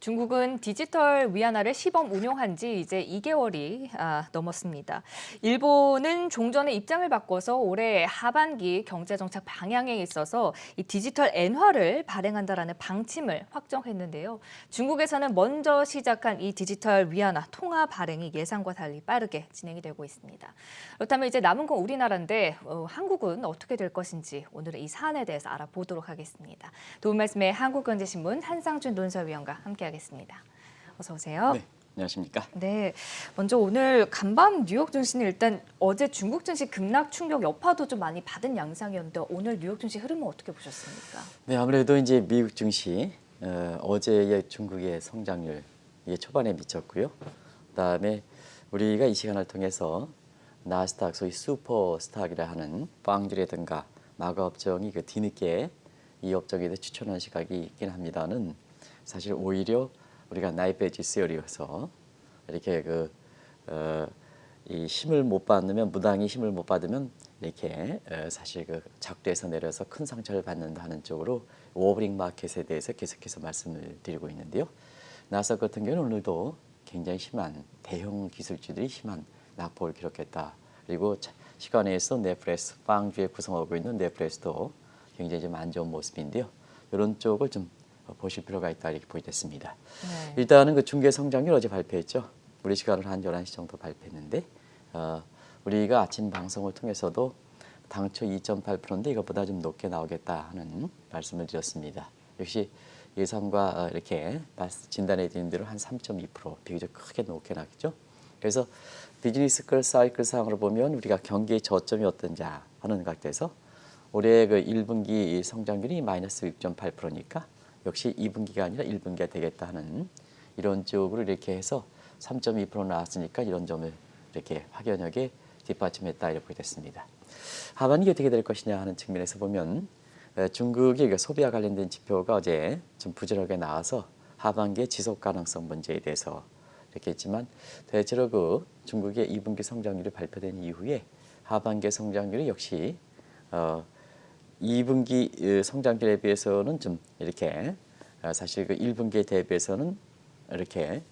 중국은 디지털 위안화를 시범 운용한 지 이제 2개월이 넘었습니다. 일본은 종전의 입장을 바꿔서 올해 하반기 경제정책 방향에 있어서 이 디지털 엔화를 발행한다라는 방침을 확정했는데요. 중국에서는 먼저 시작한 이 디지털 위안화 통화 발행이 예상과 달리 빠르게 진행이 되고 있습니다. 그렇다면 이제 남은 건 우리나라인데 한국은 어떻게 될 것인지 오늘은 이 사안에 대해서 알아보도록 하겠습니다. 도움 말씀에 한국경제신문 한상준 논설위원과 함께하겠습니다. 어서 오세요. 네, 안녕하십니까? 네, 먼저 오늘 간밤 뉴욕 증시는 일단 어제 중국 증시 급락 충격 여파도 좀 많이 받은 양상이었는데 오늘 뉴욕 증시 흐름은 어떻게 보셨습니까? 네, 아무래도 이제 미국 증시 어제의 중국의 성장률 이게 초반에 미쳤고요. 그다음에 우리가 이 시간을 통해서 나스닥 소위 슈퍼스탁이라 하는 빵주라든가 마가 업종이 그 뒤늦게 이 업종에 대해 추천한 시각이 있긴 합니다는 사실 오히려 우리가 나이베지 시어리여서 이렇게 이 힘을 못 받으면 무당이 힘을 못 받으면 이렇게 사실 그 작대에서 내려서 큰 상처를 받는다 하는 쪽으로 워버링 마켓에 대해서 계속해서 말씀을 드리고 있는데요. 나스닥 같은 경우는 오늘도 굉장히 심한 대형 기술주들이 심한 낙폭을 기록했다. 그리고 시간에서 넷플릭스 빵주에 구성하고 있는 넷플릭스도 굉장히 좀 안 좋은 모습인데요. 이런 쪽을 좀 보실 필요가 있다 이렇게 보이겠습니다. 네. 일단은 그 중개 성장률 어제 발표했죠. 우리 시간으로 한 11시 정도 발표했는데 우리가 아침 방송을 통해서도 당초 2.8%인데 이것보다 좀 높게 나오겠다 하는 말씀을 드렸습니다. 역시 예상과 이렇게 진단해 드린 대로 한 3.2% 비교적 크게 높게 나겠죠. 그래서 비즈니스 사이클 상으로 보면 우리가 경기의 저점이 어떤지 하는 각도에서 올해 그 1분기 성장률이 마이너스 6.8%니까 역시 2분기가 아니라 1분기가 되겠다 하는 이런 쪽으로 이렇게 해서 3.2% 나왔으니까 이런 점을 이렇게 확연하게 뒷받침했다 이렇게 됐습니다. 하반기 어떻게 될 것이냐 하는 측면에서 보면 중국의 소비와 관련된 지표가 어제 좀 부진하게 나와서 하반기의 지속 가능성 문제에 대해서 이렇게 했지만 대체로 그 중국의 2분기 성장률이 발표된 이후에 하반기 성장률이 역시 2분기 성장률에 비해서는 좀 이렇게 사실 그 1분기에 대비해서는 이렇게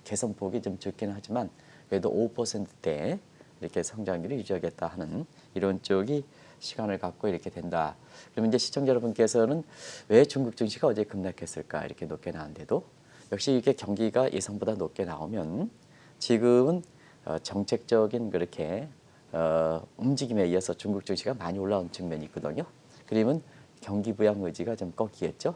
개선폭이 좀 적기는 하지만 그래도 5%대 이렇게 성장률을 유지하겠다 하는 이런 쪽이 시간을 갖고 이렇게 된다. 그러면 이제 시청자 여러분께서는 왜 중국 증시가 어제 급락했을까 이렇게 높게 나왔는데도 역시 이게 경기가 예상보다 높게 나오면 지금은 정책적인 그렇게 움직임에 의해서 중국 증시가 많이 올라온 측면이 있거든요. 그러면 경기 부양 의지가 좀 꺾이겠죠.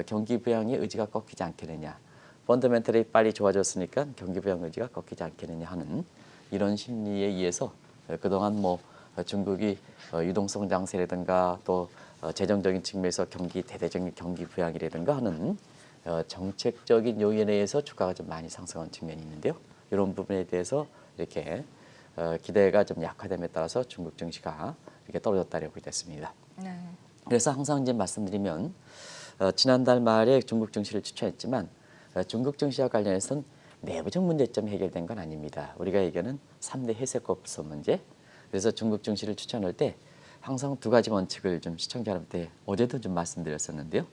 경기 부양의 의지가 꺾이지 않겠느냐. 펀더멘털이 빨리 좋아졌으니까 경기 부양 의지가 꺾이지 않겠느냐 하는 이런 심리에 의해서 그동안 뭐 중국이 유동성 장세라든가 또 재정적인 측면에서 대대적인 경기 부양이라든가 하는 정책적인 요인에 의해서 주가가 좀 많이 상승한 측면이 있는데요. 이런 부분에 대해서 이렇게 기대가 좀 약화됨에 따라서 중국 증시가 이렇게 떨어졌다고 됐습니다. 네. 그래서 항상 이제 말씀드리면 지난달 말에 중국 증시를 추천했지만 중국 증시와 관련해서는 내부적 문제점이 해결된 건 아닙니다. 우리가 얘기하는 3대 회색고프소 문제. 그래서 중국 증시를 추천할 때 항상 두 가지 원칙을 좀 시청자 여러분한테 어제도 좀 말씀드렸었는데요.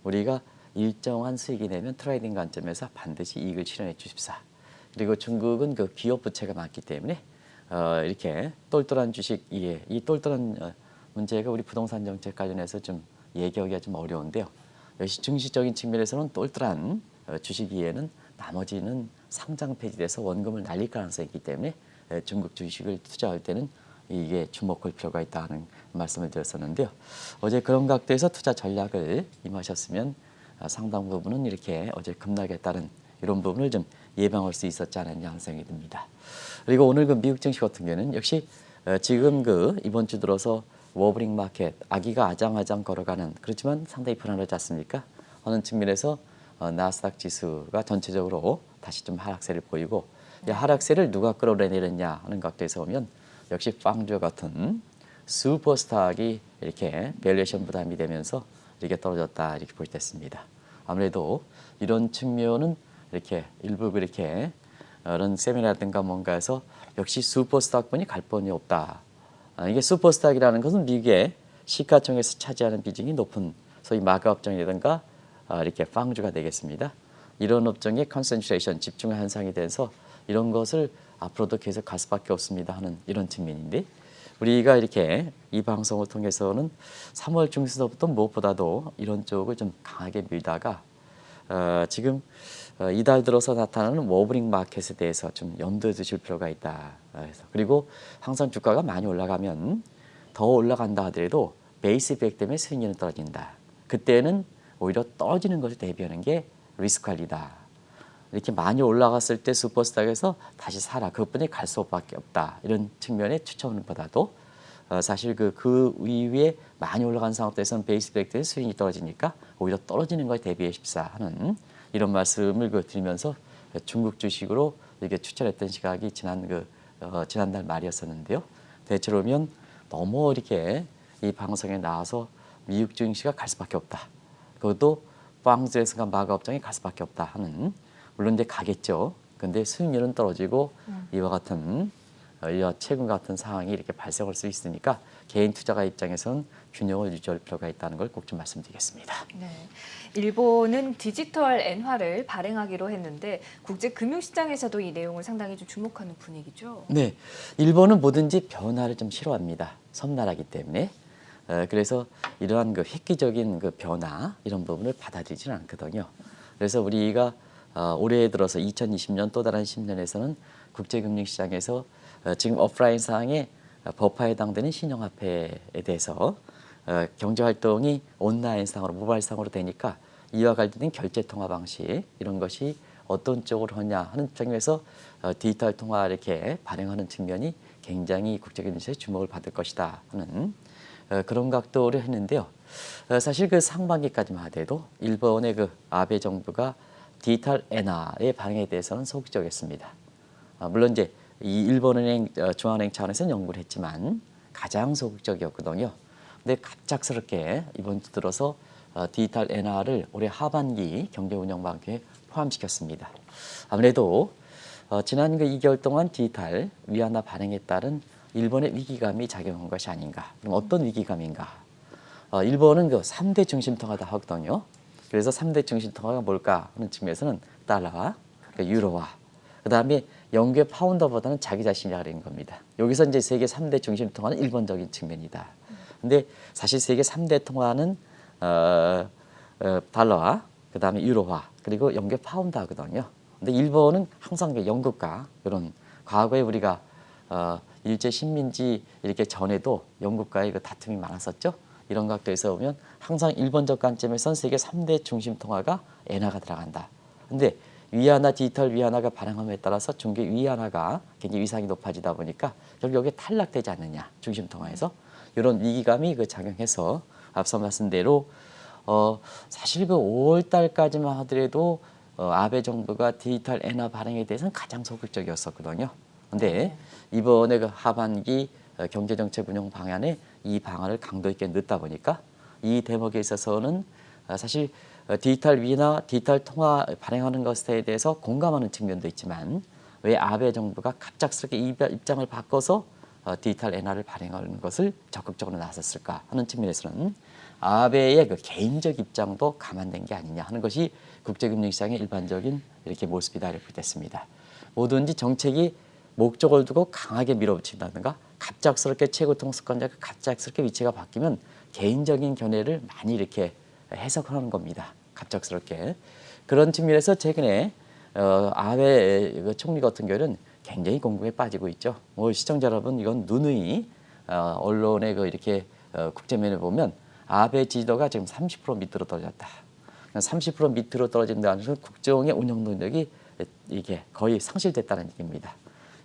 우리가 일정한 수익이 내면 트레이딩 관점에서 반드시 이익을 실현해 주십사. 그리고 중국은 그 기업 부채가 많기 때문에 이렇게 똘똘한 주식 이해, 이 똘똘한 문제가 우리 부동산 정책 관련해서 좀 얘기하기가 좀 어려운데요. 역시 증시적인 측면에서는 똘똘한 주식 이해는 나머지는 상장 폐지돼서 원금을 날릴 가능성이 있기 때문에 중국 주식을 투자할 때는 이게 주목할 필요가 있다는 말씀을 드렸었는데요. 어제 그런 각도에서 투자 전략을 임하셨으면 상당 부분은 이렇게 어제 급락에 따른 이런 부분을 좀 예방할 수 있었지 않았냐 하는 생각이 듭니다. 그리고 오늘 그 미국 증시 같은 경우는 역시 지금 그 이번 주 들어서 워버링 마켓 아기가 아장아장 걸어가는 그렇지만 상당히 불안하지 않습니까? 하는 측면에서 나스닥 지수가 전체적으로 다시 좀 하락세를 보이고 이 하락세를 누가 끌어내렸냐 하는 각도에서 보면 역시 빵주 같은 슈퍼스탁이 이렇게 밸류에이션 부담이 되면서 이렇게 떨어졌다 이렇게 보였습니다. 아무래도 이런 측면은 이렇게 일부 그렇게 이런 세미나라든가 뭔가에서 역시 슈퍼스탁분이 갈 뻔이 없다. 이게 슈퍼스탁이라는 것은 미국의 시가총액에서 차지하는 비중이 높은 소위 마가 업종이라든가 이렇게 빵주가 되겠습니다. 이런 업종의 컨센트레이션 집중 현상이 돼서 이런 것을 앞으로도 계속 갈 수밖에 없습니다 하는 이런 측면인데 우리가 이렇게 이 방송을 통해서는 3월 중순부터 무엇보다도 이런 쪽을 좀 강하게 밀다가 지금 이달 들어서 나타나는 워브링 마켓에 대해서 좀 염두에 두실 필요가 있다. 그리고 항상 주가가 많이 올라가면 더 올라간다 하더라도 베이스 이펙트 때문에 수익률은 떨어진다. 그때는 오히려 떨어지는 것을 대비하는 게 리스크 관리다. 이렇게 많이 올라갔을 때 슈퍼스탁에서 다시 사라. 그것뿐이 갈 수밖에 없다. 이런 측면의 추천보다도 사실 그 이후에 많이 올라간 상태에서는 베이스 이펙트의 수익이 떨어지니까 오히려 떨어지는 것에 대비하십사 하는 이런 말씀을 드리면서 중국 주식으로 이렇게 추천했던 시각이 지난달 말이었었는데요. 대체로 보면 너무 이렇게 이 방송에 나와서 미국 증시가 갈 수밖에 없다. 그것도 빵즈에서가 마가업장에 갈 수밖에 없다 하는 물론 이제 가겠죠. 근데 수익률은 떨어지고 이와 같은 최근 같은 상황이 이렇게 발생할 수 있으니까 개인 투자가 입장에서는 균형을 유지할 필요가 있다는 걸 꼭 좀 말씀드리겠습니다. 네. 일본은 디지털 엔화를 발행하기로 했는데 국제 금융시장에서도 이 내용을 상당히 좀 주목하는 분위기죠. 네, 일본은 뭐든지 변화를 좀 싫어합니다. 섬나라기 때문에. 그래서 이러한 획기적인 변화 이런 부분을 받아들이지는 않거든요. 그래서 우리가 올해 들어서 2020년 또 다른 10년에서는 국제금융시장에서 지금 오프라인 상황에 법화에 해당되는 신용화폐에 대해서 경제활동이 온라인상으로 모바일상으로 되니까 이와 관련된 결제통화 방식 이런 것이 어떤 쪽으로 하냐 하는 측면에서 디지털 통화 이렇게 발행하는 측면이 굉장히 국제금융시장에 주목을 받을 것이다 하는 그런 각도를 했는데요. 사실 상반기까지만 하더라도 일본의 아베 정부가 디지털 엔화의 발행에 대해서는 소극적이었습니다. 물론 이제 이 일본은행 중앙은행 차원에서는 연구를 했지만 가장 소극적이었거든요. 근데 갑작스럽게 이번 주 들어서 디지털 엔화를 올해 하반기 경제운영방향에 포함시켰습니다. 아무래도 지난 2개월 동안 디지털 위안화 발행에 따른 일본의 위기감이 작용한 것이 아닌가. 그럼 어떤 위기감인가? 일본은 3대 중심통화다 하거든요. 그래서 3대 중심통화가 뭘까 하는 측면에서는 달러와 유로와 그다음에 영국의 파운더보다는 자기 자신이 하는 겁니다. 여기서 이제 세계 3대 중심통화는 일본적인 측면이다. 근데 사실 세계 3대 통화는 달러와 그다음에 유로화 그리고 영국의 파운드하거든요. 근데 일본은 항상 영국과 이런 과거에 우리가 일제 식민지 이렇게 전에도 영국과의 다툼이 많았었죠. 이런 각도에서 보면 항상 일본적 관점에선 세계 3대 중심 통화가 엔화가 들어간다. 근데 위안화 디지털 위안화가 발행함에 따라서 중개 위안화가 굉장히 위상이 높아지다 보니까 결국 여기에 탈락되지 않느냐 중심 통화에서 이런 위기감이 작용해서 앞서 말씀대로 사실 5월 달까지만 하더라도 아베 정부가 디지털 엔화 발행에 대해서는 가장 소극적이었었거든요. 근데 이번에 하반기 경제정책 운영 방안에 이 방안을 강도 있게 넣다 보니까 이 대목에 있어서는 사실 디지털 위나 디지털 통화 발행하는 것에 대해서 공감하는 측면도 있지만 왜 아베 정부가 갑작스럽게 입장을 바꿔서 디지털 엔화를 발행하는 것을 적극적으로 나섰을까 하는 측면에서는 아베의 개인적 입장도 감안된 게 아니냐 하는 것이 국제금융시장의 일반적인 이렇게 모습이다 이렇게 됐습니다. 뭐든지 정책이 목적을 두고 강하게 밀어붙인다든가 갑작스럽게 최고 통수권자가 갑작스럽게 위치가 바뀌면 개인적인 견해를 많이 이렇게 해석하는 겁니다. 갑작스럽게. 그런 측면에서 최근에 아베 총리 같은 경우는 굉장히 공부에 빠지고 있죠. 시청자 여러분 이건 누누이 언론의 이렇게 국제면에 보면 아베 지지도가 지금 30% 밑으로 떨어졌다. 30% 밑으로 떨어진다는 것은 국정의 운영 능력이 이게 거의 상실됐다는 얘기입니다.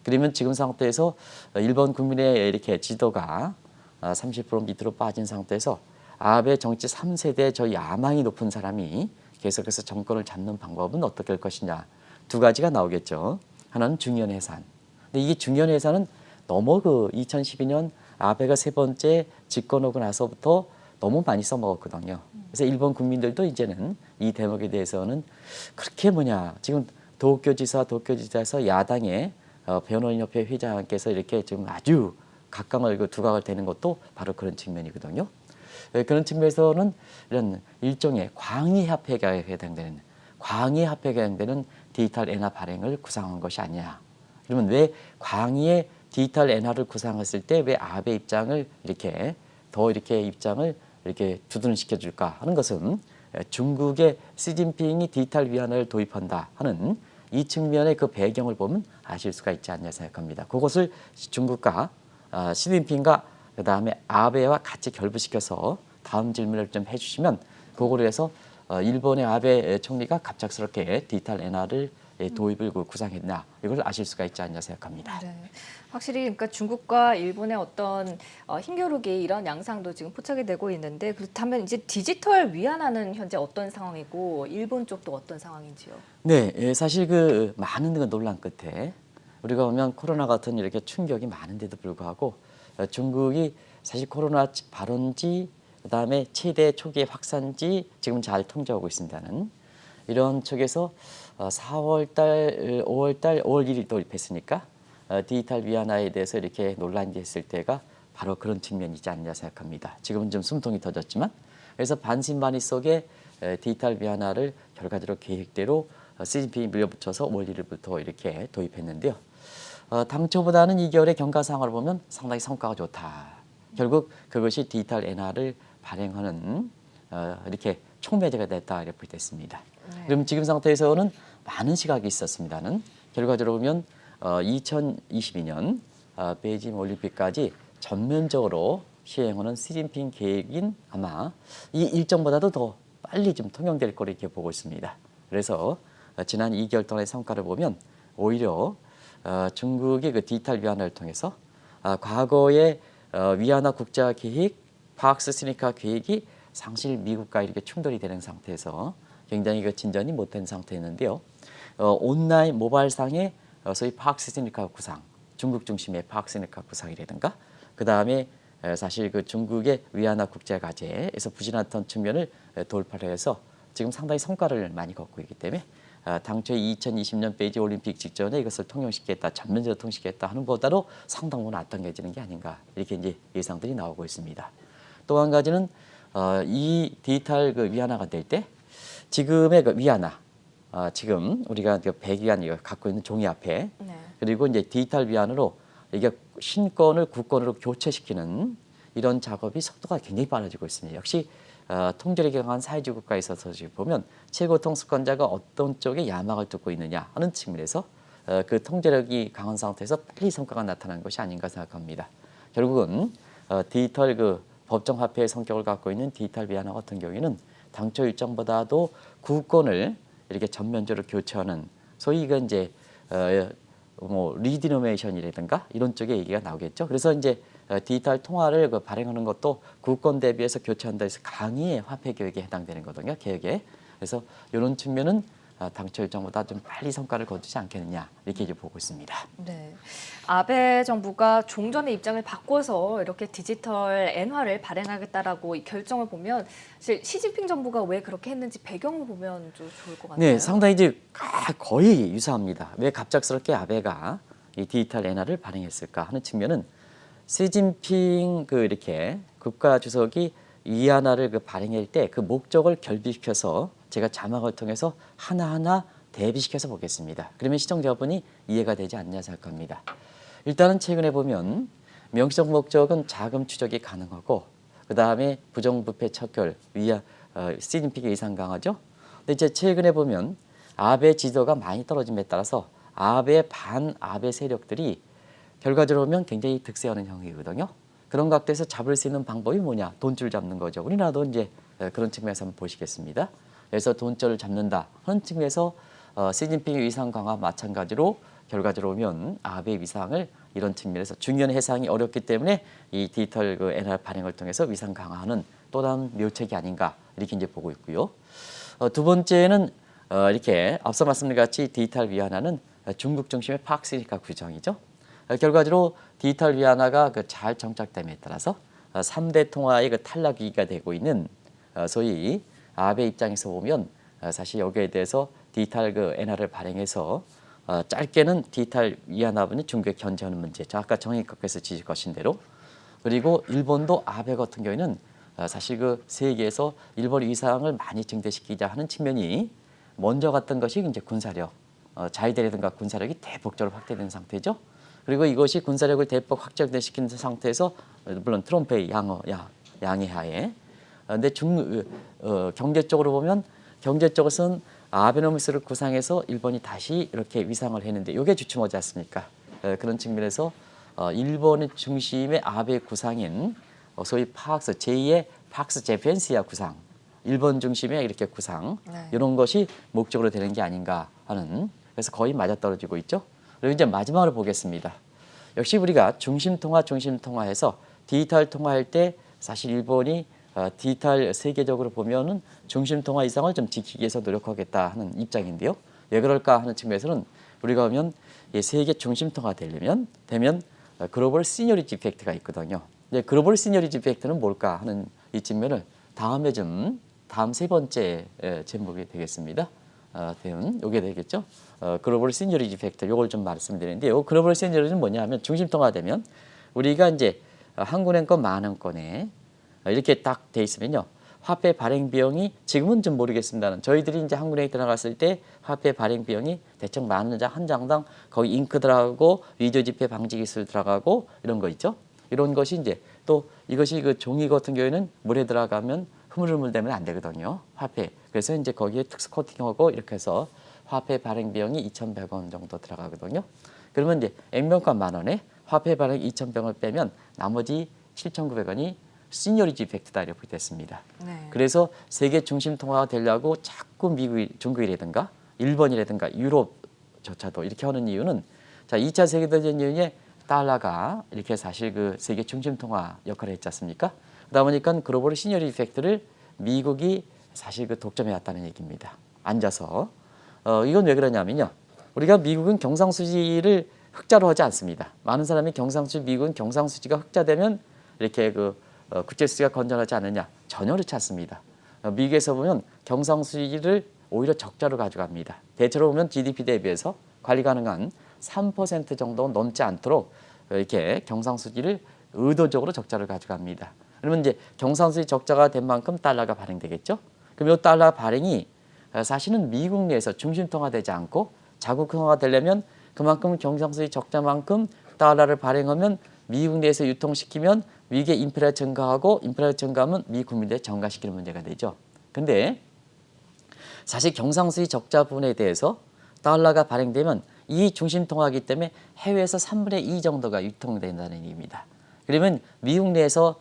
그러면 지금 상태에서 일본 국민의 이렇게 지도가 30% 밑으로 빠진 상태에서 아베 정치 3세대 저 야망이 높은 사람이 계속해서 정권을 잡는 방법은 어떻게 할 것이냐. 두 가지가 나오겠죠. 하나는 중요한 해산. 근데 이게 중요한 해산은 너무 2012년 아베가 세 번째 집권 오고 나서부터 너무 많이 써먹었거든요. 그래서 일본 국민들도 이제는 이 대목에 대해서는 그렇게 지금 도쿄지사에서 야당의 변호인협회 회장께서 이렇게 지금 아주 각광을 두각을 대는 것도 바로 그런 측면이거든요. 그런 측면에서는 이런 일종의 광의협회가 해당되는 광의에 합해가 해당되는 디지털 엔화 발행을 구상한 것이 아니냐. 그러면 왜 광의에 디지털 엔화를 구상했을 때 왜 아베 입장을 이렇게 더 이렇게 입장을 이렇게 주둔시켜 줄까 하는 것은 중국의 시진핑이 디지털 위안화를 도입한다 하는 이 측면의 그 배경을 보면 아실 수가 있지 않냐 생각합니다. 그것을 중국과 시진핑과 그다음에 아베와 같이 결부시켜서 다음 질문을 좀 해주시면 그거로 해서 일본의 아베 총리가 갑작스럽게 디지털 엔화를 도입을 구상했나 이걸 아실 수가 있지 않냐 생각합니다. 네. 확실히 그러니까 중국과 일본의 어떤 힘겨루기 이런 양상도 지금 포착이 되고 있는데 그렇다면 이제 디지털 위안화는 현재 어떤 상황이고 일본 쪽도 어떤 상황인지요? 네, 사실 그 많은 그 논란 끝에 우리가 보면 코로나 같은 이렇게 충격이 많은데도 불구하고 중국이 사실 코로나 발원지 그다음에 최대 초기의 확산지 지금 잘 통제하고 있습니다는 이런 쪽에서 4월 달, 5월 달, 5월 1일 도입했으니까 디지털 위안화에 대해서 이렇게 논란이 됐을 때가 바로 그런 측면이지 않냐 생각합니다. 지금은 좀 숨통이 터졌지만 그래서 반신반의 속에 디지털 위안화를 결과적으로 계획대로 시진핑이 밀어붙여서 5월 1일부터 이렇게 도입했는데요. 당초보다는 2개월의 경과 상황을 보면 상당히 성과가 좋다. 결국 그것이 디지털 엔화를 발행하는 이렇게 촉매제가 됐다 이렇게 됐습니다. 네. 그럼 지금 상태에서는 많은 시각이 있었습니다는 결과적으로 보면 2022년 베이징 올림픽까지 전면적으로 시행하는 시진핑 계획인 아마 이 일정보다도 더 빨리 좀 통용될 거로 이렇게 보고 있습니다. 그래서 지난 2개월 동안의 성과를 보면 오히려 중국의 그 디지털 위안화를 통해서 과거의 위안화 국자 계획, 박스 스니커 계획이 상실 미국과 이렇게 충돌이 되는 상태에서 굉장히 그 진전이 못된 상태였는데요. 온라인 모바일상의 소위 박스 스니커 구상, 중국 중심의 박스 스니커 구상이라든가 그 다음에 사실 그 중국의 위안화 국제 과제에서 부진했던 측면을 돌파를 해서 지금 상당히 성과를 많이 거두고 있기 때문에 당초 2020년 베이징 올림픽 직전에 이것을 통용시키겠다, 전면적으로 통용시키겠다 하는 것보다도 상당 부분 앞당겨지는 게 아닌가 이렇게 이제 예상들이 나오고 있습니다. 또 한 가지는 이 디지털 그 위안화가 될 때 지금의 그 위안화, 지금 우리가 그 백위안 이거 갖고 있는 종이 앞에 네. 그리고 이제 디지털 위안으로 이게 신권을 국권으로 교체시키는 이런 작업이 속도가 굉장히 빨라지고 있습니다. 역시 통제력이 강한 사회주의 국가에 있어서 지금 보면 최고 통수권자가 어떤 쪽에 야망을 두고 있느냐 하는 측면에서 그 통제력이 강한 상태에서 빨리 성과가 나타난 것이 아닌가 생각합니다. 결국은 디지털 그 법정 화폐의 성격을 갖고 있는 디지털 위안화 같은 경우에는 당초 일정보다도 국권을 이렇게 전면적으로 교체하는 소위 이건 이제 뭐 리디노메이션이라든가 이런 쪽에 얘기가 나오겠죠. 그래서 이제 디지털 통화를 그 발행하는 것도 국권 대비해서 교체한다 해서 강의의 화폐 교육에 해당되는 거거든요. 계획에. 그래서 이런 측면은 당초 일정보다 좀 빨리 성과를 거두지 않겠느냐 이렇게 이제 보고 있습니다. 네. 아베 정부가 종전의 입장을 바꿔서 이렇게 디지털 엔화를 발행하겠다라고 이 결정을 보면 사실 시진핑 정부가 왜 그렇게 했는지 배경을 보면 좀 좋을 것 같아요. 네, 상당히 이제 거의 유사합니다. 왜 갑작스럽게 아베가 이 디지털 엔화를 발행했을까 하는 측면은 시진핑 그 이렇게 국가 주석이 위안화를 그 발행할 때 그 목적을 결비시켜서 제가 자막을 통해서 하나하나 대비시켜서 보겠습니다. 그러면 시청자분이 이해가 되지 않냐 생각합니다. 일단은 최근에 보면 명시적 목적은 자금 추적이 가능하고 그 다음에 부정부패 척결 시진핑의 의상 강화죠. 근데 이제 최근에 보면 아베 지도가 많이 떨어짐에 따라서 아베 반 아베 세력들이 결과적으로 보면 굉장히 득세하는 형이거든요. 그런 각도에서 잡을 수 있는 방법이 뭐냐? 돈줄 잡는 거죠. 우리나라도 이제 그런 측면에서 한번 보시겠습니다. 그래서 돈줄을 잡는다 하는 측면에서 시진핑의 위상 강화 마찬가지로 결과적으로 보면 아베의 위상을 이런 측면에서 중요한 해상이 어렵기 때문에 이 디지털 그 엔화 발행을 통해서 위상 강화하는 또 다른 묘책이 아닌가 이렇게 이제 보고 있고요. 두 번째는 이렇게 앞서 말씀드린 같이 디지털 위안화는 중국 중심의 박스니까 규정이죠. 결과적으로 디지털 위안화가 그 잘 정착됨에 따라서 3대 통화의 그 탈락 위기가 되고 있는 소위 아베 입장에서 보면 사실 여기에 대해서 디지털 그 엔화를 발행해서 짧게는 디지털 위안화분이 중국에 견제하는 문제. 아까 정의각에서 지적하신 대로 그리고 일본도 아베 같은 경우에는 사실 그 세계에서 일본 위상을 많이 증대시키자 하는 측면이 먼저 갔던 것이 이제 군사력, 자위대라든가 군사력이 대폭적으로 확대된 상태죠. 그리고 이것이 군사력을 대폭 확장시킨 상태에서 물론 트럼프의 양해하에 근데 경제적으로 보면 경제 쪽에서는 아베노미스를 구상해서 일본이 다시 이렇게 위상을 했는데 이게 주춤하지 않습니까? 그런 측면에서 일본의 중심의 아베 구상인 소위 팍스 제2의 팍스 제펜시아 구상, 일본 중심의 이렇게 구상 이런 것이 목적으로 되는 게 아닌가 하는 그래서 거의 맞아떨어지고 있죠. 그리고 이제 마지막으로 보겠습니다. 역시 우리가 중심 통화해서 디지털 통화할 때 사실 일본이 디지털 세계적으로 보면은 중심 통화 이상을 좀 지키기 위해서 노력하겠다 하는 입장인데요. 왜 그럴까 하는 측면에서는 우리가 보면 세계 중심 통화 되면 글로벌 시니어리티 이펙트가 있거든요. 이제 글로벌 시니어리티 이펙트는 뭘까 하는 이 측면을 다음 세 번째 제목이 되겠습니다. 요게 되겠죠. 글로벌 시니어리티 이펙트 요걸 좀 말씀드리는데 요 글로벌 시니어리티는 뭐냐면 중심 통화 되면 우리가 이제 한국은행권 만원권에 이렇게 딱 돼 있으면요. 화폐 발행 비용이 지금은 좀 모르겠습니다는 저희들이 이제 한국은행에 들어갔을 때 화폐 발행 비용이 대충 한 장당 거기 잉크 들어가고 위조 지폐 방지 기술 들어가고 이런 거 있죠. 이런 것이 이제 또 이것이 그 종이 같은 경우에는 물에 들어가면 흐물흐물되면 안 되거든요. 화폐. 그래서 이제 거기에 특수 코팅하고 이렇게 해서 화폐 발행 비용이 2,100원 정도 들어가거든요. 그러면 이제 액면가 만원에 화폐 발행 2,100원을 빼면 나머지 7,900원이 시니어리티 이펙트다 이렇게 됐습니다. 네. 그래서 세계 중심 통화가 되려고 자꾸 중국이라든가 일본이라든가 유럽조차도 이렇게 하는 이유는 자 2차 세계대전 이후에 달러가 이렇게 사실 그 세계 중심 통화 역할을 했지 않습니까? 그러다 보니까 글로벌 시니어리티 이펙트를 미국이 사실 그 독점해 왔다는 얘기입니다. 앉아서 이건 왜 그러냐면요. 우리가 미국은 경상수지를 흑자로 하지 않습니다. 많은 사람이 미국은 경상수지가 흑자되면 이렇게 국제수지가 건전하지 않느냐 전혀 그렇지 않습니다. 미국에서 보면 경상수지를 오히려 적자로 가져갑니다. 대체로 보면 GDP 대비해서 관리 가능한 3% 정도 넘지 않도록 이렇게 경상수지를 의도적으로 적자를 가져갑니다. 그러면 이제 경상수지 적자가 된 만큼 달러가 발행되겠죠. 그럼 이 달러 발행이 사실은 미국 내에서 중심통화되지 않고 자국통화되려면 그만큼 경상수지 적자만큼 달러를 발행하면 미국 내에서 유통시키면 미국의 인플레가 증가하고 인플레가 증가하면 미 국민들에 전가시키는 문제가 되죠. 근데 사실 경상수지 적자 부분에 대해서 달러가 발행되면 이 중심통화이기 때문에 해외에서 3분의 2 정도가 유통된다는 얘기입니다. 그러면 미국 내에서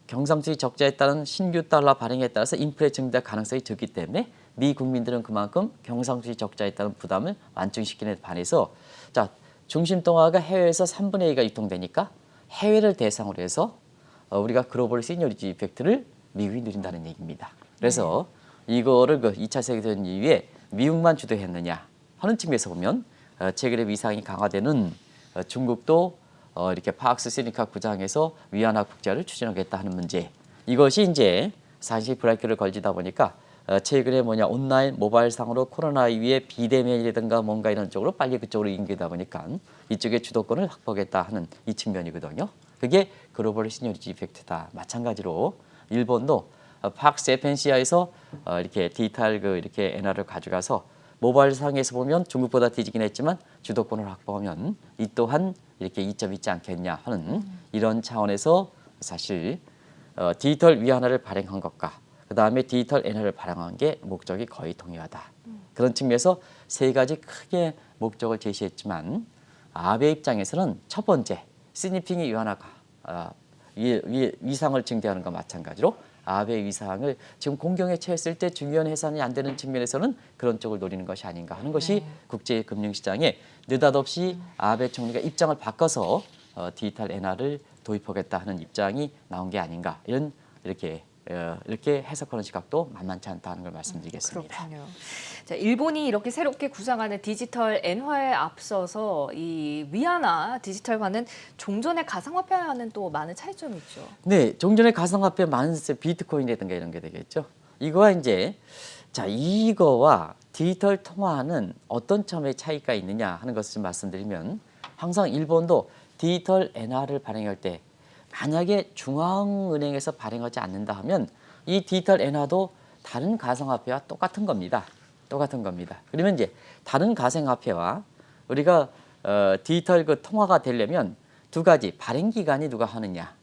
경상수지 적자에 따른 신규 달러 발행에 따라서 인플레 증가 가능성이 적기 때문에 미 국민들은 그만큼 경상수지 적자에 따른 부담을 완충시키는 데 반해서 자 중심통화가 해외에서 3분의 2가 유통되니까 해외를 대상으로 해서 우리가 글로벌 시니어리티 이펙트를 미국이 누린다는 얘기입니다. 그래서 이거를 2차 세계대전 이후에 미국만 주도했느냐 하는 측면에서 보면 체결의 위상이 강화되는 중국도 이렇게 파악스 시니카 구장에서 위안화 국제화를 추진하겠다 하는 문제 이것이 이제 사실 브레이크를 걸지다 보니까 최근에 온라인 모바일상으로 코로나 이후에 비대면이라든가 뭔가 이런 쪽으로 빨리 그쪽으로 인기다 보니까 이쪽에 주도권을 확보하겠다 하는 이 측면이거든요. 그게 글로벌 시니어리티 이펙트다. 마찬가지로 일본도 팍스 제펜시아에서 이렇게 디지털 이렇게 엔화를 가져가서 모바일상에서 보면 중국보다 뒤지긴 했지만 주도권을 확보하면 이 또한 이렇게 이점이 있지 않겠냐 하는 이런 차원에서 사실 디지털 위안화를 발행한 것과 그 다음에 디지털 엔화를 발행한 게 목적이 거의 동일하다. 그런 측면에서 세 가지 크게 목적을 제시했지만 아베 입장에서는 첫 번째 시니핑이 위안화가 위상을 증대하는 것과 마찬가지로 아베 위상을 지금 공경에 처했을 때 중요한 해산이 안 되는 측면에서는 그런 쪽을 노리는 것이 아닌가 하는 것이 국제금융시장에 느닷없이 아베 총리가 입장을 바꿔서 디지털 엔화를 도입하겠다 하는 입장이 나온 게 아닌가 이렇게 해석하는 시각도 만만치 않다는 걸 말씀드리겠습니다. 그렇군요. 자, 일본이 이렇게 새롭게 구상하는 디지털 엔화에 앞서서 이 위안화 디지털화는 종전의 가상화폐와는 또 많은 차이점이 있죠. 네, 종전의 가상화폐 만세 비트코인이라든가 이런 게 되겠죠. 이거와 이제 자 이거와 디지털 통화는 어떤 점의 차이가 있느냐 하는 것을 좀 말씀드리면 항상 일본도 디지털 엔화를 발행할 때 만약에 중앙은행에서 발행하지 않는다 하면 이 디지털 엔화도 다른 가상화폐와 똑같은 겁니다. 똑같은 겁니다. 그러면 이제 다른 가상화폐와 우리가 디지털 그 통화가 되려면 두 가지 발행 기간이 누가 하느냐,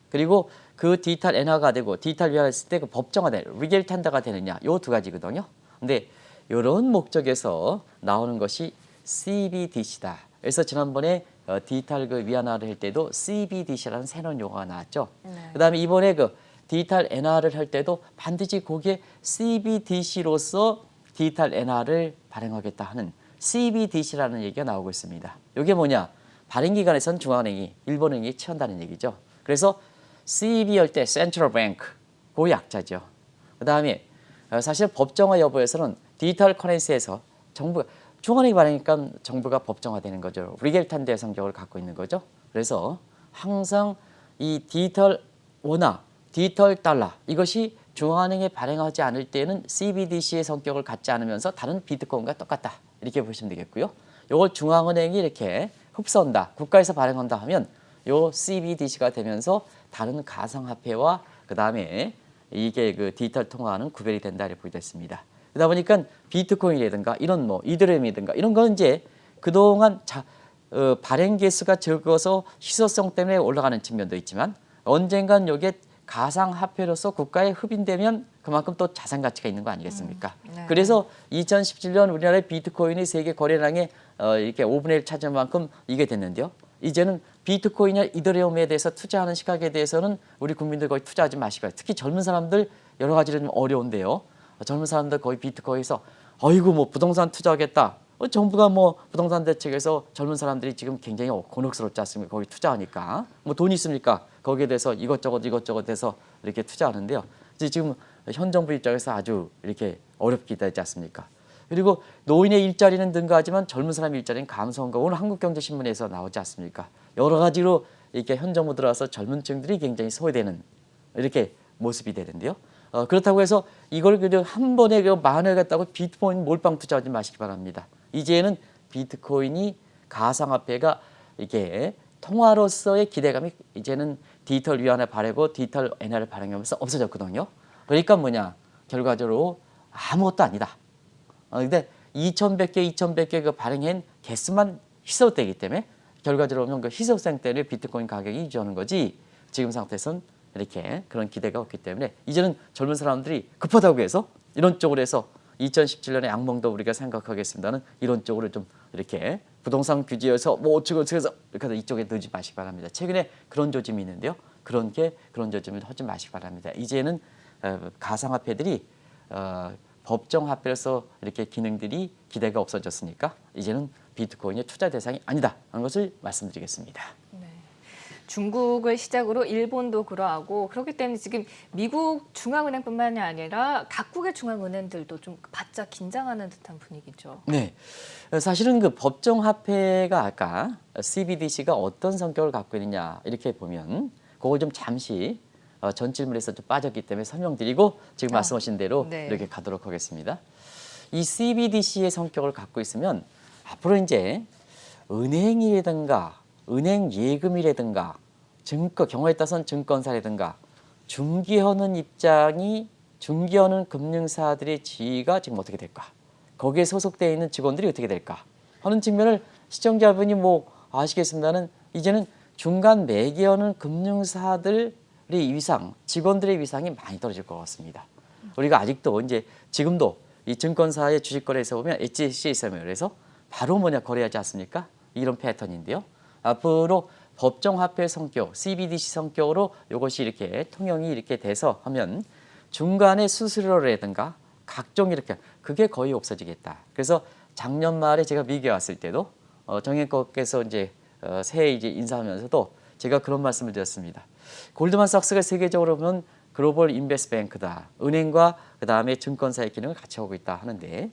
그리고 그 디지털 엔화가 되고 디지털 위화했을 때 그 법정화된 리겔 텐더가 되느냐, 요 두 가지거든요. 근데 이런 목적에서 나오는 것이 CBDC다. 그래서 지난번에 디지털 그 위안화를 할 때도 CBDC라는 새로운 용어가 나왔죠. 네. 그다음에 이번에 그 디지털 엔화를 할 때도 반드시 거기에 CBDC로서 디지털 엔화를 발행하겠다 하는 CBDC라는 얘기가 나오고 있습니다. 이게 뭐냐? 발행 기간에선 중앙은행이 일본은행이 취한다는 얘기죠. 그래서 CB 할 때 Central Bank 그 약자죠. 그다음에 사실 법정화 여부에서는 디지털 커런시에서 정부 중앙은행이 발행하니까 정부가 법정화되는 거죠. 리겔 텐더의 성격을 갖고 있는 거죠. 그래서 항상 이 디지털 원화, 디지털 달러 이것이 중앙은행에 발행하지 않을 때는 CBDC의 성격을 갖지 않으면서 다른 비트코인과 똑같다. 이렇게 보시면 되겠고요. 이걸 중앙은행이 이렇게 흡수한다, 국가에서 발행한다 하면 요 CBDC가 되면서 다른 가상화폐와 그 다음에 이게 그 디지털 통화는 구별이 된다 이렇게 보여졌습니다. 그러다 보니까 비트코인이라든가 이런 뭐 이더리움이든가 이런 건 이제 그동안 발행 개수가 적어서 희소성 때문에 올라가는 측면도 있지만 언젠간 이게 가상화폐로서 국가에 흡인되면 그만큼 또 자산 가치가 있는 거 아니겠습니까? 네. 그래서 2017년 우리나라의 비트코인이 세계 거래량의 이렇게 5분의 1 차지할 만큼 이게 됐는데요. 이제는 비트코인이나 이더리움에 대해서 투자하는 시각에 대해서는 우리 국민들 거의 투자하지 마시고, 특히 젊은 사람들 여러 가지로 좀 어려운데요. 젊은 사람들 거의 비트코인에서 어이구 뭐 부동산 투자하겠다. 정부가 뭐 부동산 대책에서 젊은 사람들이 지금 굉장히 곤혹스럽지 않습니까? 거기 투자하니까 뭐 돈 있습니까? 거기에 대해서 이것저것 해서 이렇게 투자하는데요. 지금 현 정부 입장에서 아주 이렇게 어렵게 되지 않습니까? 그리고 노인의 일자리는 능가하지만 젊은 사람 일자리는 감소한 거 오늘 한국경제신문에서 나오지 않습니까? 여러 가지로 이렇게 현 정부 들어와서 젊은 층들이 굉장히 소외되는 이렇게 모습이 되는데요. 그렇다고 해서 이걸 그냥 한 번에 만회하겠다고 비트코인 몰빵 투자하지 마시기 바랍니다. 이제는 비트코인이 가상화폐가 이게 통화로서의 기대감이 이제는 디지털 위안화 발행고 디지털 엔화를 발행하면서 없어졌거든요. 그러니까 뭐냐? 결과적으로 아무것도 아니다. 근데 2,100개 그 발행한 개수만 희소되기 때문에 결과적으로 보면 그 희소성 때문에 비트코인 가격이 유지하는 거지 지금 상태에선 이렇게 그런 기대가 없기 때문에 이제는 젊은 사람들이 급하다고 해서 이런 쪽으로 해서 2017년에 악몽도 우리가 생각하겠습니다는 이런 쪽으로 좀 이렇게 부동산 규제에서 뭐 어쩌고 해서 이렇게 이쪽에 넣지 마시기 바랍니다. 최근에 그런 조짐이 있는데요. 그런 조짐을 하지 마시기 바랍니다. 이제는 가상화폐들이 법정화폐로서 이렇게 기능들이 기대가 없어졌으니까 이제는 비트코인의 투자 대상이 아니다 하는 것을 말씀드리겠습니다. 네. 중국을 시작으로 일본도 그러하고 그렇기 때문에 지금 미국 중앙은행뿐만이 아니라 각국의 중앙은행들도 좀 바짝 긴장하는 듯한 분위기죠. 네, 사실은 그 법정화폐가 아까 CBDC가 어떤 성격을 갖고 있느냐 이렇게 보면 그걸 좀 잠시 전 질문에서 좀 빠졌기 때문에 설명드리고 지금 말씀하신 대로 네. 이렇게 가도록 하겠습니다. 이 CBDC의 성격을 갖고 있으면 앞으로 이제 은행이라든가 은행 예금이라든가 경우에 따라서는 증권사라든가 중개하는 금융사들의 지위가 지금 어떻게 될까? 거기에 소속되어 있는 직원들이 어떻게 될까? 하는 측면을 시청자분이 뭐 아시겠습니다는 이제는 중간 매개하는 금융사들의 위상, 직원들의 위상이 많이 떨어질 것 같습니다. 우리가 아직도 이제 지금도 이 증권사의 주식거래에서 보면 HCSM을 해서 바로 거래하지 않습니까? 이런 패턴인데요. 앞으로 법정화폐 성격, CBDC 성격으로 이것이 이렇게 통용이 이렇게 돼서 하면 중간에 수수료라든가 각종 이렇게 그게 거의 없어지겠다. 그래서 작년 말에 제가 미국에 왔을 때도 정행국께서 이제 새해 이제 인사하면서도 제가 그런 말씀을 드렸습니다. 골드만삭스가 세계적으로 보면 글로벌 인베스트뱅크다. 은행과 그 다음에 증권사의 기능을 같이 하고 있다 하는데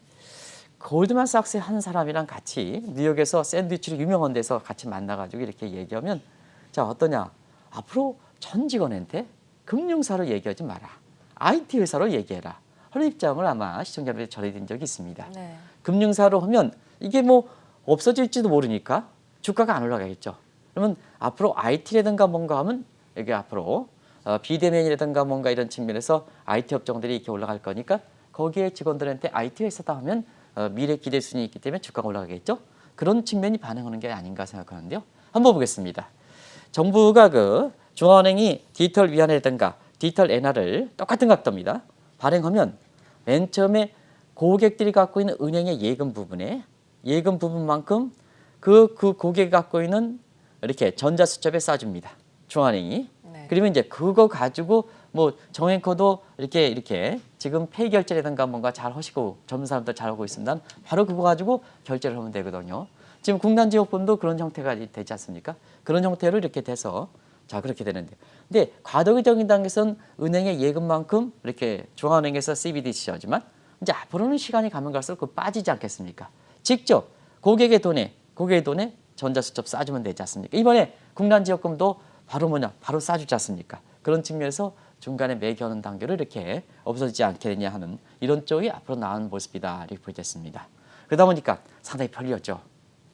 골드만삭스의 한 사람이랑 같이 뉴욕에서 샌드위치로 유명한 데서 같이 만나가지고 이렇게 얘기하면 자 어떠냐? 앞으로 전 직원한테 금융사로 얘기하지 마라. IT 회사로 얘기해라. 하는 입장을 아마 시청자분들이 전해드린 적이 있습니다. 네. 금융사로 하면 이게 뭐 없어질지도 모르니까 주가가 안 올라가겠죠. 그러면 앞으로 IT라든가 뭔가 하면 이게 앞으로 비대면이라든가 뭔가 이런 측면에서 IT 업종들이 이렇게 올라갈 거니까 거기에 직원들한테 IT 회사다 하면 미래 기대 수준이 있기 때문에 주가가 올라가겠죠. 그런 측면이 반영하는 게 아닌가 생각하는데요. 한번 보겠습니다. 정부가 그 중앙은행이 디지털 위안화라든가 디지털 엔화를 똑같은 각도입니다. 발행하면 맨 처음에 고객들이 갖고 있는 은행의 예금 부분만큼 그 고객이 갖고 있는 이렇게 전자수첩에 싸줍니다. 중앙은행이. 네. 그러면 이제 그거 가지고 뭐 정행커도 이렇게 지금 페이 결제라든가 뭔가 잘 하시고 젊은 사람들 잘 하고 있습니다. 바로 그거 가지고 결제를 하면 되거든요. 지금 국난지원금도 그런 형태가 되지 않습니까? 그런 형태로 이렇게 돼서 자 그렇게 되는데, 근데 과도기적인 단계에서는 은행의 예금만큼 이렇게 중앙은행에서 CBDC 하지만 이제 앞으로는 시간이 가면 갈수록 그 빠지지 않겠습니까? 직접 고객의 돈에 전자수첩 싸주면 되지 않습니까? 이번에 국난지원금도 바로 싸주지 않습니까? 그런 측면에서 중간에 매겨하는 단계를 이렇게 없어지지 않게 되냐 하는 이런 쪽이 앞으로 나오는 모습이다 이렇게 보여졌습니다. 그러다 보니까 상당히 편리했죠.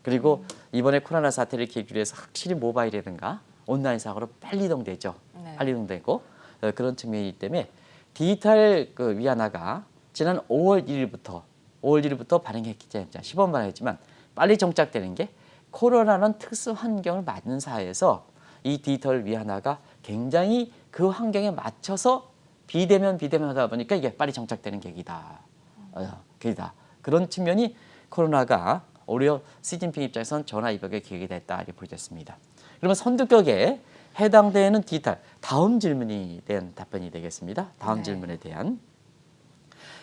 그리고 이번에 코로나 사태를 계기로 해서 확실히 모바일이라든가 온라인상으로 빨리 이동되죠. 네. 빨리 이동되고 그런 측면이기 때문에 디지털 그 위안화가 지난 5월 1일부터 발행했기 때문에 시범 발행했지만 빨리 정착되는 게 코로나는 특수 환경을 맞는 사회에서 이 디지털 위안화가 굉장히 그 환경에 맞춰서 비대면 하다 보니까 이게 빨리 정착되는 계기다. 그런 측면이 코로나가 오히려 시진핑 입장에서는 전화위복의 계기가 됐다 이렇게 보여졌습니다. 그러면 선두격에 해당되는 디지털 다음 질문에 대한 답변이 되겠습니다. 다음 네. 질문에 대한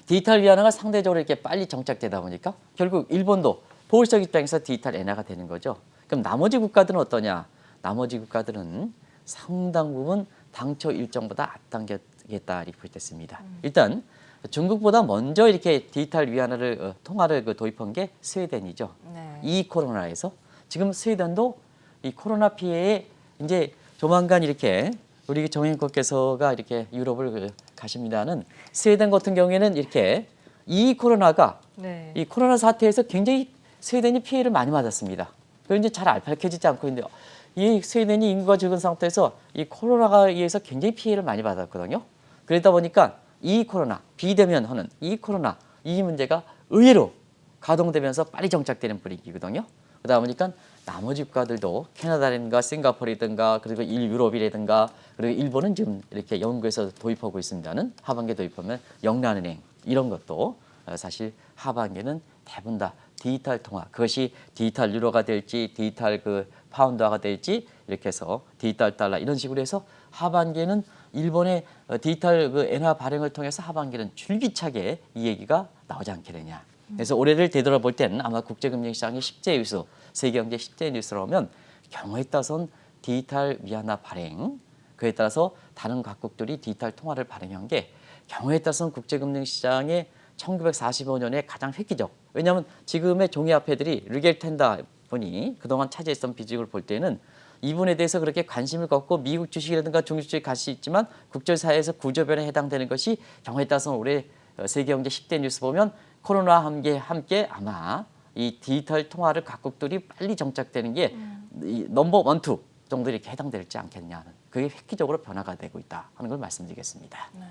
디지털 위안화가 상대적으로 이렇게 빨리 정착되다 보니까 결국 일본도 보호적 입장에서 디지털 엔화가 되는 거죠. 그럼 나머지 국가들은 어떠냐? 나머지 국가들은 상당 부분 당초 일정보다 앞당겼다 이렇게 보여졌습니다. 일단 중국보다 먼저 이렇게 디지털 위안화를 통화를 도입한 게 스웨덴이죠. 네. 이 코로나에서 지금 스웨덴도 이 코로나 피해에 이제 조만간 이렇게 우리 정행국께서가 이렇게 유럽을 가십니다는 스웨덴 같은 경우에는 이렇게 이 코로나가 네. 이 코로나 사태에서 굉장히 스웨덴이 피해를 많이 받았습니다. 그건 이제 잘 밝혀지지 않고 있는데 이 스웨덴이 인구가 적은 상태에서 이 코로나가 의해서 굉장히 피해를 많이 받았거든요. 그러다 보니까 이 코로나 비대면하는 이 코로나 이 문제가 의외로 가동되면서 빨리 정착되는 분위기거든요. 그러다 보니까 나머지 국가들도 캐나다라든가 싱가포르라든가 그리고 유럽이라든가 그리고 일본은 지금 이렇게 연구에서 도입하고 있습니다는 하반기에 도입하면 영란은행 이런 것도 사실 하반기에는 대부분 다 디지털 통화 그것이 디지털 유로가 될지 디지털 그 파운드화가 될지 이렇게 해서 디지털 달러 이런 식으로 해서 하반기에는 일본의 디지털 그 엔화 발행을 통해서 하반기는 줄기차게 이 얘기가 나오지 않게 되냐. 그래서 올해를 되돌아볼 때는 아마 국제금융시장의 10대 뉴스, 세계경제 10대 뉴스로 하면 경우에 따라서는 디지털 위안화 발행, 그에 따라서 다른 각국들이 디지털 통화를 발행한 게 경우에 따라서는 국제금융시장의 1945년에 가장 획기적. 왜냐하면 지금의 종이화폐들이 르겔텐다 분이 그동안 차지했던 비중을 볼 때는 이분에 대해서 그렇게 관심을 갖고 미국 주식이라든가 중국 주식이 갈 수 있지만 국제사회에서 구조변에 해당되는 것이 경우에 따라서는 올해 세계경제 10대 뉴스 보면 코로나와 함께 아마 이 디지털 통화를 각국들이 빨리 정착되는 게 이 넘버 원, 투 정도 이렇게 해당될지 않겠냐는 그게 획기적으로 변화가 되고 있다 하는 걸 말씀드리겠습니다. 네.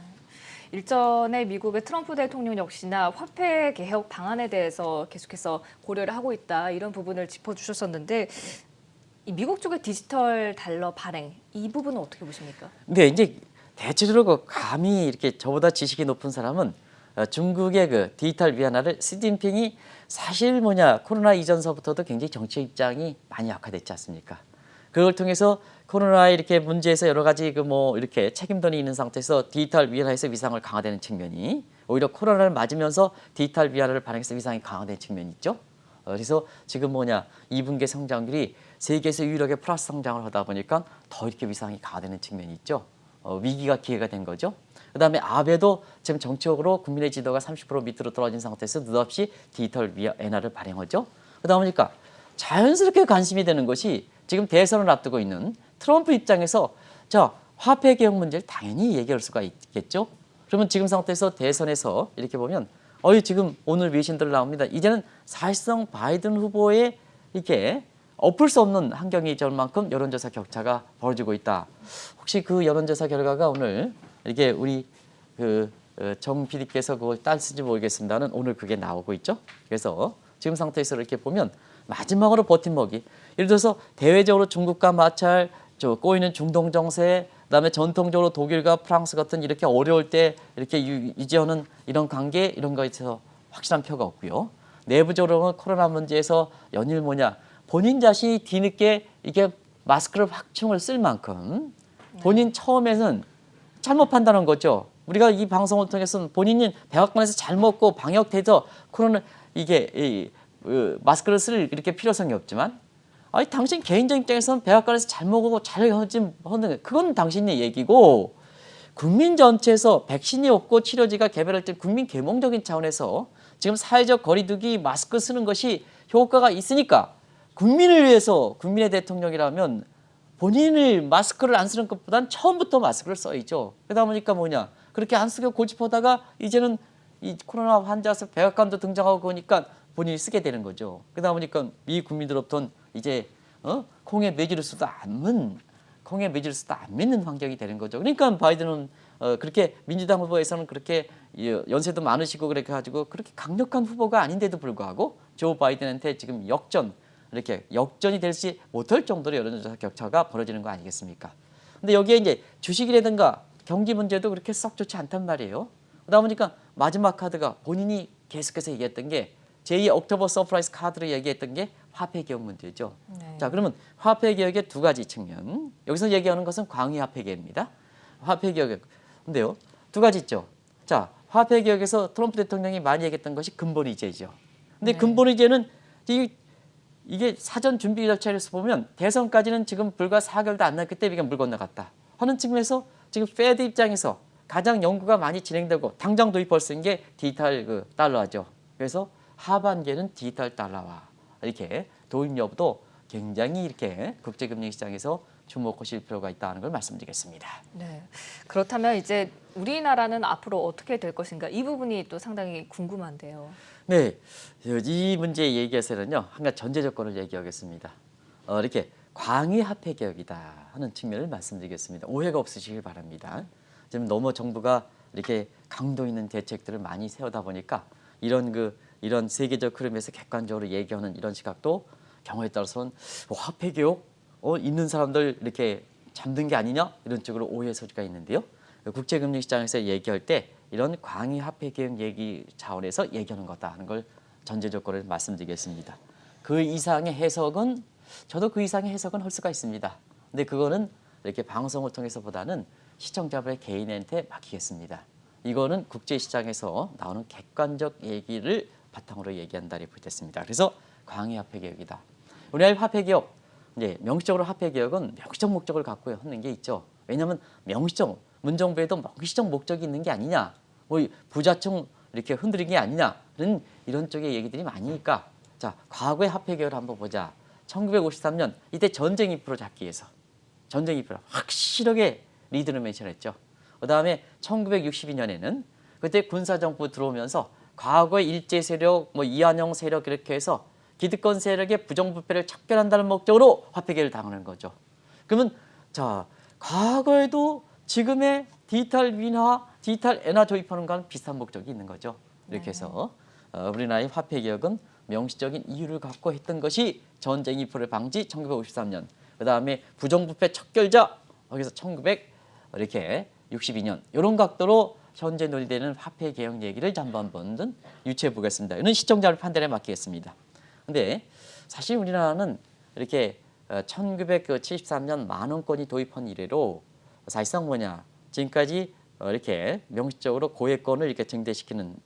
일전에 미국의 트럼프 대통령 역시나 화폐 개혁 방안에 대해서 계속해서 고려를 하고 있다 이런 부분을 짚어주셨었는데 이 미국 쪽의 디지털 달러 발행 이 부분은 어떻게 보십니까? 근데 이제 대체적으로 그 감히 이렇게 저보다 지식이 높은 사람은 중국의 그 디지털 위안화를 시진핑이 사실 코로나 이전서부터도 굉장히 정치 입장이 많이 악화됐지 않습니까? 그걸 통해서 코로나 이렇게 문제에서 여러 가지 그 뭐 이렇게 책임론이 있는 상태에서 디지털 위안화에서 위상을 강화되는 측면이 오히려 코로나를 맞으면서 디지털 위안화를 발행해서 위상이 강화된 측면이 있죠. 그래서 지금 2분기 성장률이 세계에서 유일하게 플러스 성장을 하다 보니까 더 이렇게 위상이 강화되는 측면이 있죠. 위기가 기회가 된 거죠. 그다음에 아베도 지금 정치적으로 국민의 지도가 30% 밑으로 떨어진 상태에서 느닷없이 디지털 엔화를 발행하죠. 그러다 보니까 자연스럽게 관심이 되는 것이 지금 대선을 앞두고 있는 트럼프 입장에서 자 화폐 개혁 문제를 당연히 얘기할 수가 있겠죠. 그러면 지금 상태에서 대선에서 이렇게 보면 지금 오늘 외신들 나옵니다. 이제는 사실상 바이든 후보의 이렇게 엎을 수 없는 환경이 될 만큼 여론조사 격차가 벌어지고 있다. 혹시 그 여론조사 결과가 오늘 이렇게 우리 그 정 PD께서 그걸 땄을지 모르겠습니다는 오늘 그게 나오고 있죠. 그래서 지금 상태에서 이렇게 보면 마지막으로 버팀목이 예를 들어서 대외적으로 중국과 마찰, 꼬이는 중동 정세, 그다음에 전통적으로 독일과 프랑스 같은 이렇게 어려울 때 이렇게 유지하는 이런 관계 이런 거에 있어서 확실한 표가 없고요. 내부적으로는 코로나 문제에서 연일 뭐냐 본인 자신이 뒤늦게 이게 마스크를 확충을 쓸 만큼 본인 처음에는 잘못 판단한 거죠. 우리가 이 방송을 통해서는 본인이 백악관에서 잘 먹고 방역돼서 코로나 이게 마스크를 쓸 이렇게 필요성이 없지만 아니 당신 개인적인 입장에서는 백악관에서 잘 먹고 잘 하는 그건 당신의 얘기고 국민 전체에서 백신이 없고 치료제가 개발할 때 국민 계몽적인 차원에서 지금 사회적 거리두기 마스크 쓰는 것이 효과가 있으니까 국민을 위해서 국민의 대통령이라면 본인을 마스크를 안 쓰는 것보단 처음부터 마스크를 써야죠. 그러다 보니까 뭐냐 그렇게 안 쓰고 고집하다가 이제는 이 코로나 환자서 백악관도 등장하고 그러니까 본인이 쓰게 되는 거죠. 그러다 보니까 미 국민들로부터는 이제 콩에 매주를 수도 않는 콩에 매주를 수도 안 믿는 환경이 되는 거죠. 그러니까 바이든은 그렇게 민주당 후보에서는 그렇게 연세도 많으시고 그렇게 가지고 그렇게 강력한 후보가 아닌데도 불구하고 조 바이든한테 지금 이렇게 역전이 될지 못할 정도로 여론조사 격차가 벌어지는 거 아니겠습니까? 근데 여기에 이제 주식이라든가 경기 문제도 그렇게 썩 좋지 않단 말이에요. 그러다 보니까 마지막 카드가 본인이 계속해서 얘기했던 게 제2 옥토버 서프라이즈 카드로 얘기했던 게 화폐 개혁 문제죠. 네. 자, 그러면 화폐 개혁의 두 가지 측면. 여기서 얘기하는 것은 광의 화폐 개혁입니다. 화폐 개혁. 근데요, 두 가지 있죠. 자, 화폐 개혁에서 트럼프 대통령이 많이 얘기했던 것이 근본이제죠. 근데 네. 근본이제는 이게 사전 준비 절차에서 보면 대선까지는 지금 불과 4개월도 안 남기 때문에 물 건너갔다 하는 측면에서 지금 페드 입장에서 가장 연구가 많이 진행되고 당장 도입할 수 있는 게 디지털 달러죠. 그래서 하반기에는 디지털 달러와 이렇게 도입 여부도 굉장히 이렇게 국제금융시장에서 주목하실 필요가 있다는 걸 말씀드리겠습니다. 네. 그렇다면 이제 우리나라는 앞으로 어떻게 될 것인가 이 부분이 또 상당히 궁금한데요. 네, 이 문제 얘기해서는요 한 가지 전제 조건을 얘기하겠습니다. 이렇게 광의 화폐 개혁이다 하는 측면을 말씀드리겠습니다. 오해가 없으시길 바랍니다. 지금 너무 정부가 이렇게 강도 있는 대책들을 많이 세우다 보니까 이런 세계적 흐름에서 객관적으로 얘기하는 이런 시각도 경우에 따라서는 화폐 개혁 있는 사람들 이렇게 잠든 게 아니냐 이런 쪽으로 오해 소지가 있는데요. 국제금융시장에서 얘기할 때 이런 광의 화폐 개혁 얘기 차원에서 얘기하는 거다 하는 걸 전제 조건을 말씀드리겠습니다. 그 이상의 해석은 저도 그 이상의 해석은 할 수가 있습니다. 근데 그거는 이렇게 방송을 통해서보다는 시청자분의 개인한테 맡기겠습니다. 이거는 국제시장에서 나오는 객관적 얘기를 바탕으로 얘기한다리 보겠습니다. 그래서 광의 화폐 개혁이다. 우리나라의 화폐 개혁, 이제 명시적으로 화폐 개혁은 명시적 목적을 갖고 하는 게 있죠. 왜냐하면 명시적 문정부에도 명시적 목적이 있는 게 아니냐, 뭐 부자층 이렇게 흔들린 게 아니냐는 이런 쪽의 얘기들이 많으니까 자 과거의 화폐 개혁을 한번 보자. 1953년 이때 전쟁 인프로 잡기 위해서 전쟁 인프로 확실하게 리드를 멘션했죠. 그 다음에 1962년에는 그때 군사정부 들어오면서 과거의 일제 세력, 이한용 세력 이렇게 해서 기득권 세력의 부정부패를 척결한다는 목적으로 화폐 개혁을 당하는 거죠. 그러면 자 과거에도 지금의 디지털 위화, 디지털 엔화 도입하는 거랑 비슷한 목적이 있는 거죠. 이렇게 해서 우리나라의 화폐 개혁은 명시적인 이유를 갖고 했던 것이 전쟁 인프레 방지 1953년, 그 다음에 부정부패 척결자 거기서 1962년 이런 각도로 현재 논의되는 화폐 개혁 얘기를 한번 유추해 보겠습니다. 이는 시청자를 판단에 맡기겠습니다. 근데 사실 우리나라는 이렇게 1973년 만원권이 도입한 이래로 사실상 뭐냐 지금까지 이렇게 명시적으로 고액권을 이렇게 증대시키는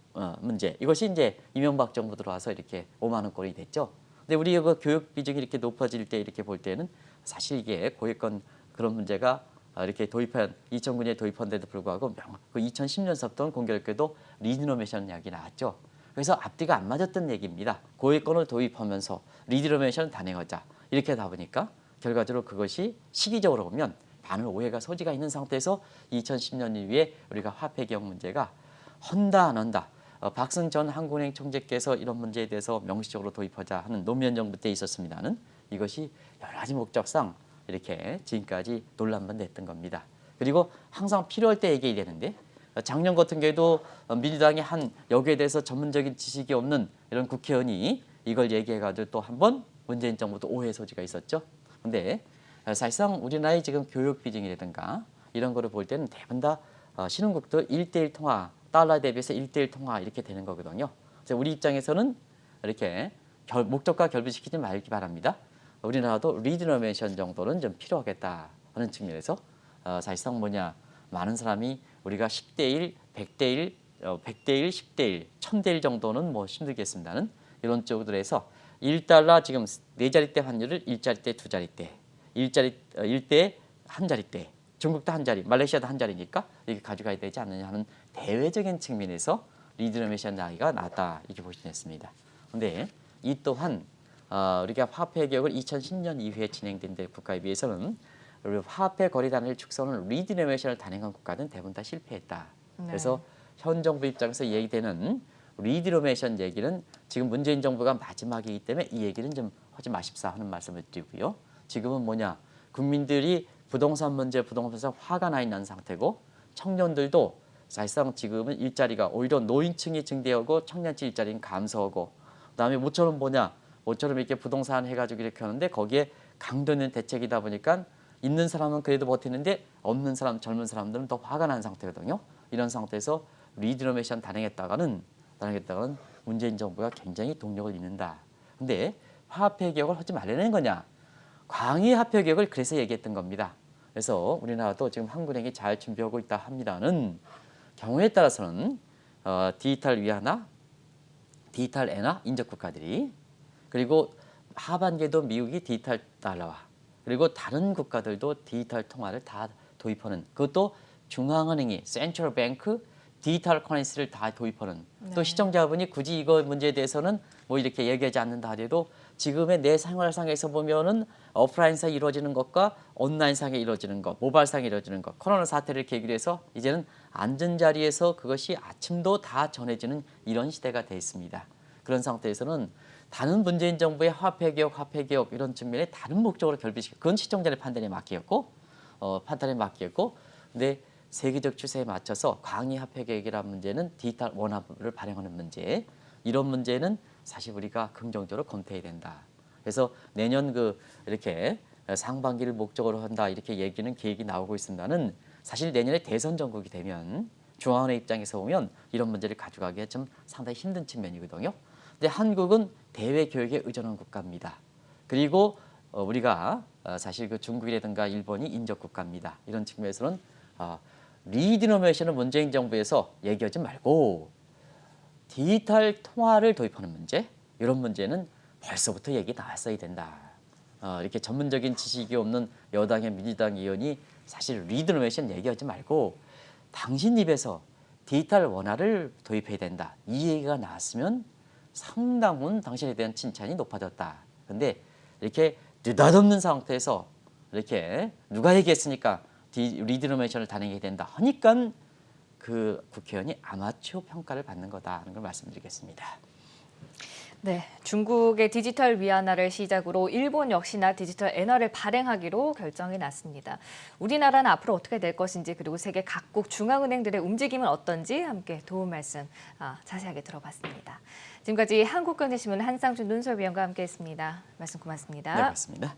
문제 이것이 이제 이명박 정부 들어와서 이렇게 5만 원권이 됐죠. 근데 우리 그 교육 비중이 이렇게 높아질 때 이렇게 볼 때는 사실 이게 고액권 그런 문제가 이렇게 2009년에 도입한 데도 불구하고 그 2010년서부터는 공교롭게도 리노베이션 이야기 나왔죠. 그래서 앞뒤가 안 맞았던 얘기입니다. 고액권을 도입하면서 리노베이션 단행하자 이렇게 하다 보니까 결과적으로 그것이 시기적으로 보면 많은 오해가 소지가 있는 상태에서 2010년 이후에 우리가 화폐 개혁 문제가 한다 안 한다. 박승 전 한국은행 총재께서 이런 문제에 대해서 명시적으로 도입하자 하는 노무현 정부 때 있었습니다는 이것이 여러 가지 목적상 이렇게 지금까지 논란만 됐던 겁니다. 그리고 항상 필요할 때 얘기해야 되는데 작년 같은 경우에도 민주당이 한 여기에 대해서 전문적인 지식이 없는 이런 국회의원이 이걸 얘기해가지고 또 한 번 문재인 정부도 오해 소지가 있었죠. 근데 사실상 우리나라의 지금 교육 비중이라든가 이런 거를 볼 때는 대부분 다 신흥국도 1대1 통화, 달러 대비해서 1대1 통화 이렇게 되는 거거든요. 그래서 우리 입장에서는 이렇게 목적과 결부시키지 말기 바랍니다. 우리나라도 리디너메이션 정도는 좀 필요하겠다 하는 측면에서 사실상 뭐냐, 많은 사람이 우리가 10대 1, 100대 1, 100대 1, 10대 1, 1000대 1 정도는 뭐 힘들겠습니다는 이런 쪽으로 해서 1달러 지금 4자릿대 환율을 1자릿대 2자릿대, 1대 한 자릿대, 중국도 한 자리, 말레이시아도 한 자리니까 이렇게 가져가야 되지 않느냐 하는 대외적인 측면에서 리디너메이션 나이가 낮다 이렇게 볼 수 있습니다. 그런데 이 또한 우리가 화폐 개혁을 2010년 이후에 진행된 국가에 비해서는 화폐 거래단을 축소하는 리디너메이션을 단행한 국가는 대부분 다 실패했다. 네. 그래서 현 정부 입장에서 얘기되는 리디너메이션 얘기는 지금 문재인 정부가 마지막이기 때문에 이 얘기는 좀 하지 마십사 하는 말씀을 드리고요. 지금은 뭐냐, 국민들이 부동산 문제, 부동산에서 화가 나 있는 상태고 청년들도 사실상 지금은 일자리가 오히려 노인층이 증대하고 청년층 일자리는 감소하고 그다음에 모처럼 뭐냐, 모처럼 이렇게 부동산 해가지고 이렇게 하는데 거기에 강도 있는 대책이다 보니까 있는 사람은 그래도 버티는데 없는 사람, 젊은 사람들은 더 화가 난 상태거든요. 이런 상태에서 리디너메이션 단행했다가는 문재인 정부가 굉장히 동력을 잃는다. 근데 화폐 개혁을 하지 말라는 거냐? 광의 화폐 개혁을 그래서 얘기했던 겁니다. 그래서 우리나라도 지금 한국은행이 잘 준비하고 있다 합니다는 경우에 따라서는 디지털 위안화, 디지털 엔화 인접 국가들이, 그리고 하반기에도 미국이 디지털 달러화, 그리고 다른 국가들도 디지털 통화를 다 도입하는, 그것도 중앙은행이 센트럴 뱅크 디지털 커런시를 다 도입하는. 또 시청자분이 굳이 이거 문제에 대해서는 뭐 이렇게 얘기하지 않는다 하더라도 지금의 내 생활상에서 보면은 오프라인상에 이루어지는 것과 온라인상에 이루어지는 것, 모바일상에 이루어지는 것, 코로나 사태를 계기로 해서 이제는 앉은 자리에서 그것이 아침도 다 전해지는 이런 시대가 돼 있습니다. 그런 상태에서는 다른 문재인 정부의 화폐 개혁 이런 측면에 다른 목적으로 결비시키고, 그건 시청자의 판단에 맡겼고 근데 세계적 추세에 맞춰서 광의 화폐 개혁이라는 문제는 디지털 원화를 발행하는 문제, 이런 문제는 사실 우리가 긍정적으로 검토해야 된다. 그래서 내년 이렇게 상반기를 목적으로 한다 이렇게 얘기는 계획이 나오고 있습니다는 사실 내년에 대선 전국이 되면 중앙은행 입장에서 보면 이런 문제를 가져가기가 좀 상당히 힘든 측면이거든요. 근데 한국은 대외 교육에 의존한 국가입니다. 그리고 우리가 사실 중국이라든가 일본이 인접 국가입니다. 이런 측면에서는 리디너메이션을 문재인 정부에서 얘기하지 말고 디지털 통화를 도입하는 문제, 이런 문제는 벌써부터 얘기 나왔어야 된다. 이렇게 전문적인 지식이 없는 여당의 민주당 의원이 사실 리디너메이션 얘기하지 말고 당신 입에서 디지털 원화를 도입해야 된다. 이 얘기가 나왔으면 상당한 당신에 대한 칭찬이 높아졌다. 그런데 이렇게 느닷없는 상태에서 이렇게 누가 얘기했으니까 리디너메이션을 단행해야 된다 하니까 그 국회의원이 아마추어 평가를 받는 거다 하는 걸 말씀드리겠습니다. 네, 중국의 디지털 위안화를 시작으로 일본 역시나 디지털 엔화를 발행하기로 결정이 났습니다. 우리나라는 앞으로 어떻게 될 것인지, 그리고 세계 각국 중앙은행들의 움직임은 어떤지 함께 도움 말씀 자세하게 들어봤습니다. 지금까지 한국경제신문 한상준 논설위원과 함께했습니다. 말씀 고맙습니다. 네, 고맙습니다.